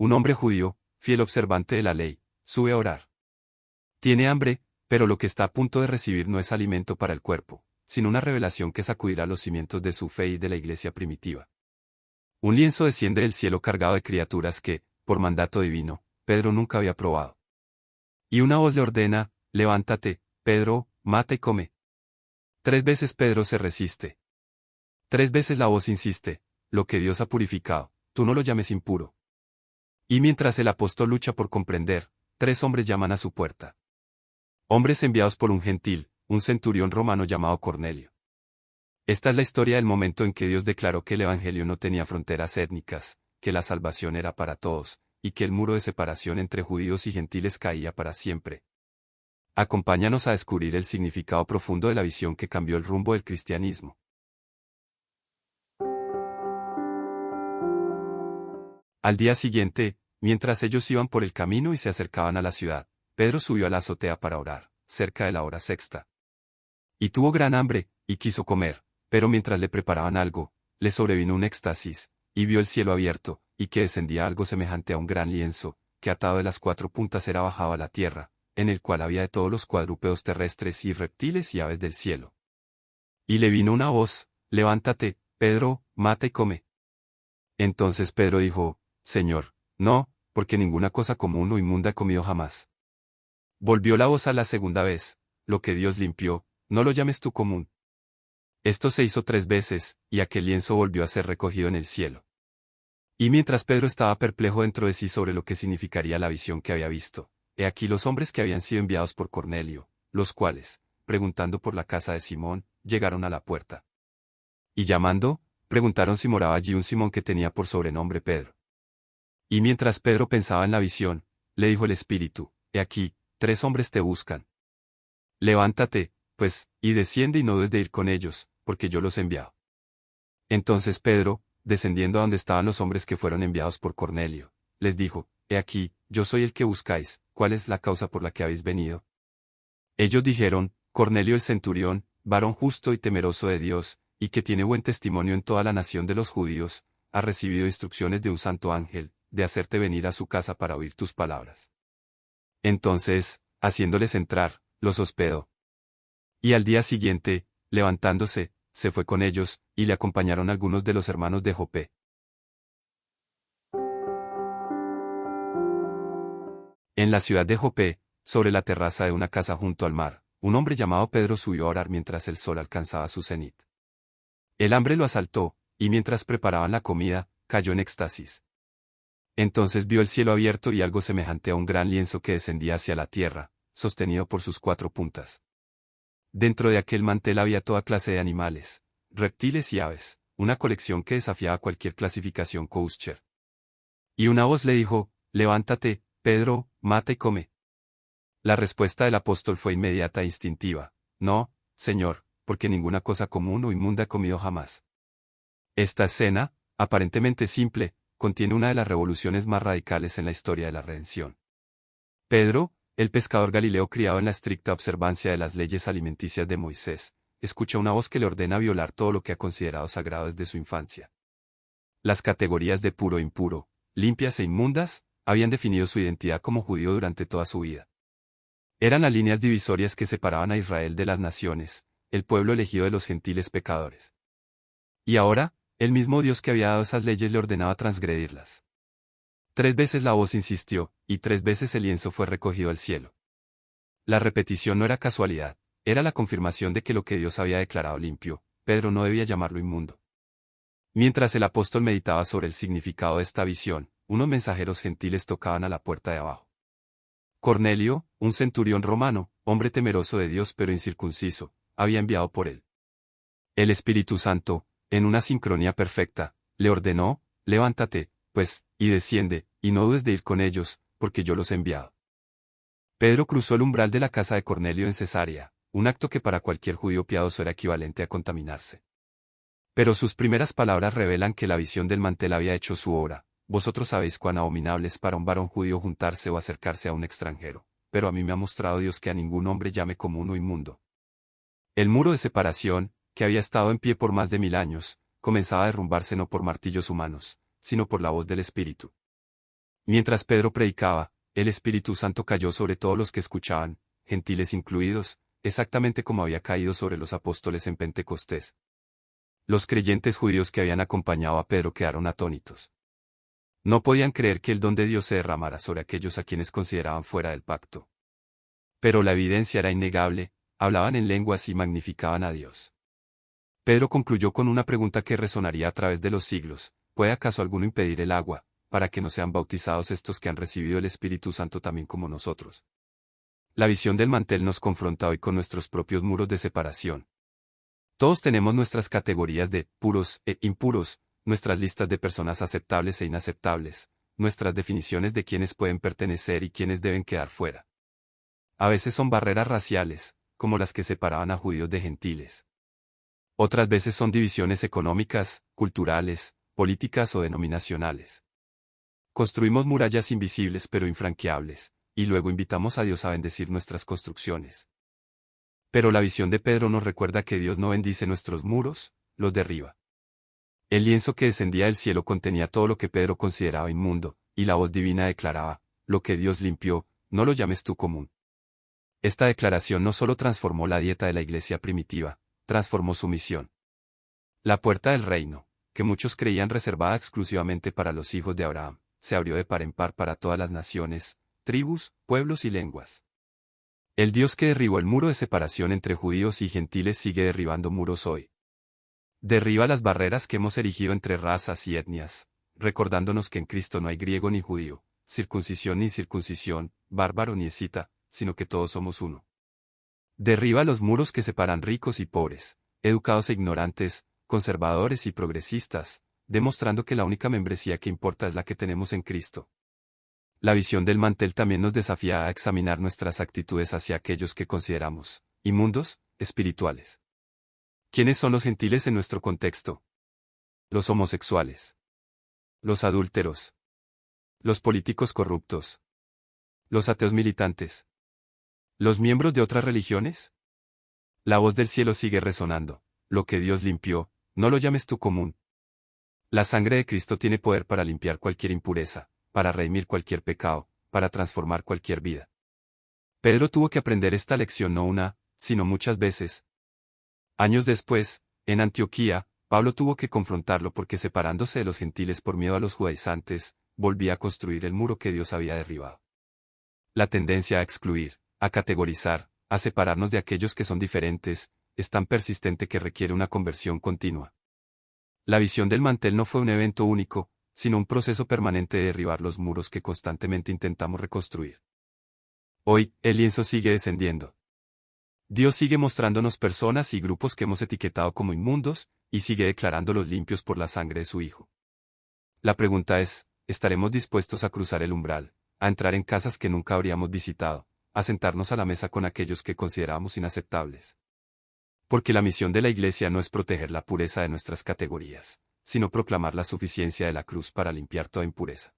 un hombre judío, fiel observante de la ley, sube a orar. Tiene hambre, pero lo que está a punto de recibir no es alimento para el cuerpo, sino una revelación que sacudirá los cimientos de su fe y de la iglesia primitiva. Un lienzo desciende del cielo cargado de criaturas que, por mandato divino, Pedro nunca había probado. Y una voz le ordena, levántate, Pedro, mata y come. 3 veces Pedro se resiste. 3 veces la voz insiste, lo que Dios ha purificado, tú no lo llames impuro. Y mientras el apóstol lucha por comprender, 3 hombres llaman a su puerta. Hombres enviados por un gentil, un centurión romano llamado Cornelio. Esta es la historia del momento en que Dios declaró que el evangelio no tenía fronteras étnicas, que la salvación era para todos, y que el muro de separación entre judíos y gentiles caía para siempre. Acompáñanos a descubrir el significado profundo de la visión que cambió el rumbo del cristianismo. Al día siguiente, mientras ellos iban por el camino y se acercaban a la ciudad, Pedro subió a la azotea para orar, cerca de la hora sexta. Y tuvo gran hambre, y quiso comer, pero mientras le preparaban algo, le sobrevino un éxtasis, y vio el cielo abierto, y que descendía algo semejante a un gran lienzo, que atado de las 4 puntas era bajado a la tierra, en el cual había de todos los cuadrúpedos terrestres y reptiles y aves del cielo. Y le vino una voz, levántate, Pedro, mata y come. Entonces Pedro dijo, Señor, no, porque ninguna cosa común o inmunda he comido jamás. Volvió la voz a la segunda vez, lo que Dios limpió, no lo llames tú común. Esto se hizo 3 veces, y aquel lienzo volvió a ser recogido en el cielo. Y mientras Pedro estaba perplejo dentro de sí sobre lo que significaría la visión que había visto, he aquí los hombres que habían sido enviados por Cornelio, los cuales, preguntando por la casa de Simón, llegaron a la puerta. Y llamando, preguntaron si moraba allí un Simón que tenía por sobrenombre Pedro. Y mientras Pedro pensaba en la visión, le dijo el Espíritu, he aquí, 3 hombres te buscan. Levántate, pues, y desciende y no dudes de ir con ellos, porque yo los he enviado. Entonces Pedro, descendiendo a donde estaban los hombres que fueron enviados por Cornelio, les dijo, he aquí, yo soy el que buscáis, ¿cuál es la causa por la que habéis venido? Ellos dijeron, Cornelio el centurión, varón justo y temeroso de Dios, y que tiene buen testimonio en toda la nación de los judíos, ha recibido instrucciones de un santo ángel, de hacerte venir a su casa para oír tus palabras. Entonces, haciéndoles entrar, los hospedó. Y al día siguiente, levantándose, se fue con ellos, y le acompañaron algunos de los hermanos de Jope. En la ciudad de Jope, sobre la terraza de una casa junto al mar, un hombre llamado Pedro subió a orar mientras el sol alcanzaba su cenit. El hambre lo asaltó, y mientras preparaban la comida, cayó en éxtasis. Entonces vio el cielo abierto y algo semejante a un gran lienzo que descendía hacia la tierra, sostenido por sus 4 puntas. Dentro de aquel mantel había toda clase de animales, reptiles y aves, una colección que desafiaba cualquier clasificación kosher. Y una voz le dijo, levántate, Pedro, mata y come. La respuesta del apóstol fue inmediata e instintiva, no, Señor, porque ninguna cosa común o inmunda he comido jamás. Esta escena, aparentemente simple, contiene una de las revoluciones más radicales en la historia de la redención. Pedro, el pescador galileo criado en la estricta observancia de las leyes alimenticias de Moisés, escucha una voz que le ordena violar todo lo que ha considerado sagrado desde su infancia. Las categorías de puro e impuro, limpias e inmundas, habían definido su identidad como judío durante toda su vida. Eran las líneas divisorias que separaban a Israel de las naciones, el pueblo elegido de los gentiles pecadores. Y ahora, el mismo Dios que había dado esas leyes le ordenaba transgredirlas. 3 veces la voz insistió, y 3 veces el lienzo fue recogido al cielo. La repetición no era casualidad, era la confirmación de que lo que Dios había declarado limpio, Pedro no debía llamarlo inmundo. Mientras el apóstol meditaba sobre el significado de esta visión, unos mensajeros gentiles tocaban a la puerta de abajo. Cornelio, un centurión romano, hombre temeroso de Dios pero incircunciso, había enviado por él. El Espíritu Santo, en una sincronía perfecta, le ordenó, levántate, pues, y desciende, y no dudes de ir con ellos, porque yo los he enviado. Pedro cruzó el umbral de la casa de Cornelio en Cesarea, un acto que para cualquier judío piadoso era equivalente a contaminarse. Pero sus primeras palabras revelan que la visión del mantel había hecho su obra. Vosotros sabéis cuán abominable es para un varón judío juntarse o acercarse a un extranjero, pero a mí me ha mostrado Dios que a ningún hombre llame común o inmundo. El muro de separación, que había estado en pie por más de 1000 años, comenzaba a derrumbarse no por martillos humanos, sino por la voz del Espíritu. Mientras Pedro predicaba, el Espíritu Santo cayó sobre todos los que escuchaban, gentiles incluidos, exactamente como había caído sobre los apóstoles en Pentecostés. Los creyentes judíos que habían acompañado a Pedro quedaron atónitos. No podían creer que el don de Dios se derramara sobre aquellos a quienes consideraban fuera del pacto. Pero la evidencia era innegable, hablaban en lenguas y magnificaban a Dios. Pedro concluyó con una pregunta que resonaría a través de los siglos: ¿puede acaso alguno impedir el agua, para que no sean bautizados estos que han recibido el Espíritu Santo también como nosotros? La visión del mantel nos confronta hoy con nuestros propios muros de separación. Todos tenemos nuestras categorías de puros e impuros, nuestras listas de personas aceptables e inaceptables, nuestras definiciones de quiénes pueden pertenecer y quiénes deben quedar fuera. A veces son barreras raciales, como las que separaban a judíos de gentiles. Otras veces son divisiones económicas, culturales, políticas o denominacionales. Construimos murallas invisibles pero infranqueables, y luego invitamos a Dios a bendecir nuestras construcciones. Pero la visión de Pedro nos recuerda que Dios no bendice nuestros muros, los derriba. El lienzo que descendía del cielo contenía todo lo que Pedro consideraba inmundo, y la voz divina declaraba: lo que Dios limpió, no lo llames tú común. Esta declaración no solo transformó la dieta de la iglesia primitiva, transformó su misión. La puerta del reino, que muchos creían reservada exclusivamente para los hijos de Abraham, se abrió de par en par para todas las naciones, tribus, pueblos y lenguas. El Dios que derribó el muro de separación entre judíos y gentiles sigue derribando muros hoy. Derriba las barreras que hemos erigido entre razas y etnias, recordándonos que en Cristo no hay griego ni judío, circuncisión ni incircuncisión, bárbaro ni escita, sino que todos somos uno. Derriba los muros que separan ricos y pobres, educados e ignorantes, conservadores y progresistas, demostrando que la única membresía que importa es la que tenemos en Cristo. La visión del mantel también nos desafía a examinar nuestras actitudes hacia aquellos que consideramos inmundos, espirituales. ¿Quiénes son los gentiles en nuestro contexto? Los homosexuales. Los adúlteros. Los políticos corruptos. Los ateos militantes. ¿Los miembros de otras religiones? La voz del cielo sigue resonando: lo que Dios limpió, no lo llames tú común. La sangre de Cristo tiene poder para limpiar cualquier impureza, para redimir cualquier pecado, para transformar cualquier vida. Pedro tuvo que aprender esta lección no una, sino muchas veces. Años después, en Antioquía, Pablo tuvo que confrontarlo porque, separándose de los gentiles por miedo a los judaizantes, volvía a construir el muro que Dios había derribado. La tendencia a excluir, a categorizar, a separarnos de aquellos que son diferentes, es tan persistente que requiere una conversión continua. La visión del mantel no fue un evento único, sino un proceso permanente de derribar los muros que constantemente intentamos reconstruir. Hoy, el lienzo sigue descendiendo. Dios sigue mostrándonos personas y grupos que hemos etiquetado como inmundos, y sigue declarándolos limpios por la sangre de su Hijo. La pregunta es: ¿estaremos dispuestos a cruzar el umbral, a entrar en casas que nunca habríamos visitado, a sentarnos a la mesa con aquellos que considerábamos inaceptables? Porque la misión de la Iglesia no es proteger la pureza de nuestras categorías, sino proclamar la suficiencia de la cruz para limpiar toda impureza.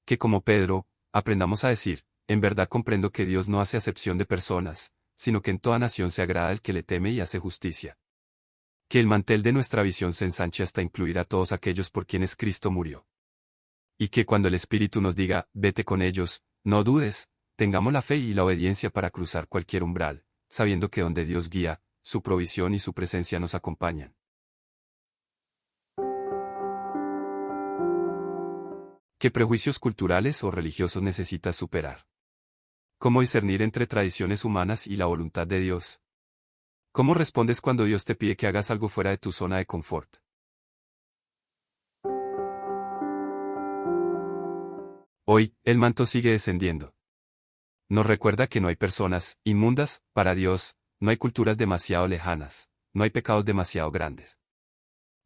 Que como Pedro, aprendamos a decir: en verdad comprendo que Dios no hace acepción de personas, sino que en toda nación se agrada el que le teme y hace justicia. Que el mantel de nuestra visión se ensanche hasta incluir a todos aquellos por quienes Cristo murió. Y que cuando el Espíritu nos diga: vete con ellos, no dudes, tengamos la fe y la obediencia para cruzar cualquier umbral, sabiendo que donde Dios guía, su provisión y su presencia nos acompañan. ¿Qué prejuicios culturales o religiosos necesitas superar? ¿Cómo discernir entre tradiciones humanas y la voluntad de Dios? ¿Cómo respondes cuando Dios te pide que hagas algo fuera de tu zona de confort? Hoy, el manto sigue descendiendo. Nos recuerda que no hay personas inmundas para Dios, no hay culturas demasiado lejanas, no hay pecados demasiado grandes.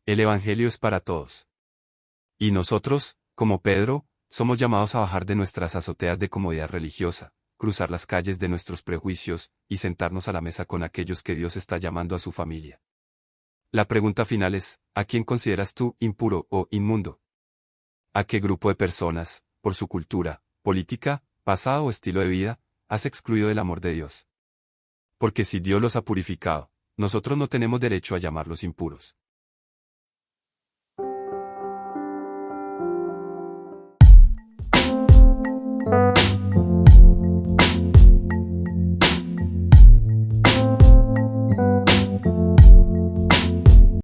El Evangelio es para todos. Y nosotros, como Pedro, somos llamados a bajar de nuestras azoteas de comodidad religiosa, cruzar las calles de nuestros prejuicios, y sentarnos a la mesa con aquellos que Dios está llamando a su familia. La pregunta final es: ¿a quién consideras tú impuro o inmundo? ¿A qué grupo de personas, por su cultura, política, pasado o estilo de vida, has excluido del amor de Dios? Porque si Dios los ha purificado, nosotros no tenemos derecho a llamarlos impuros.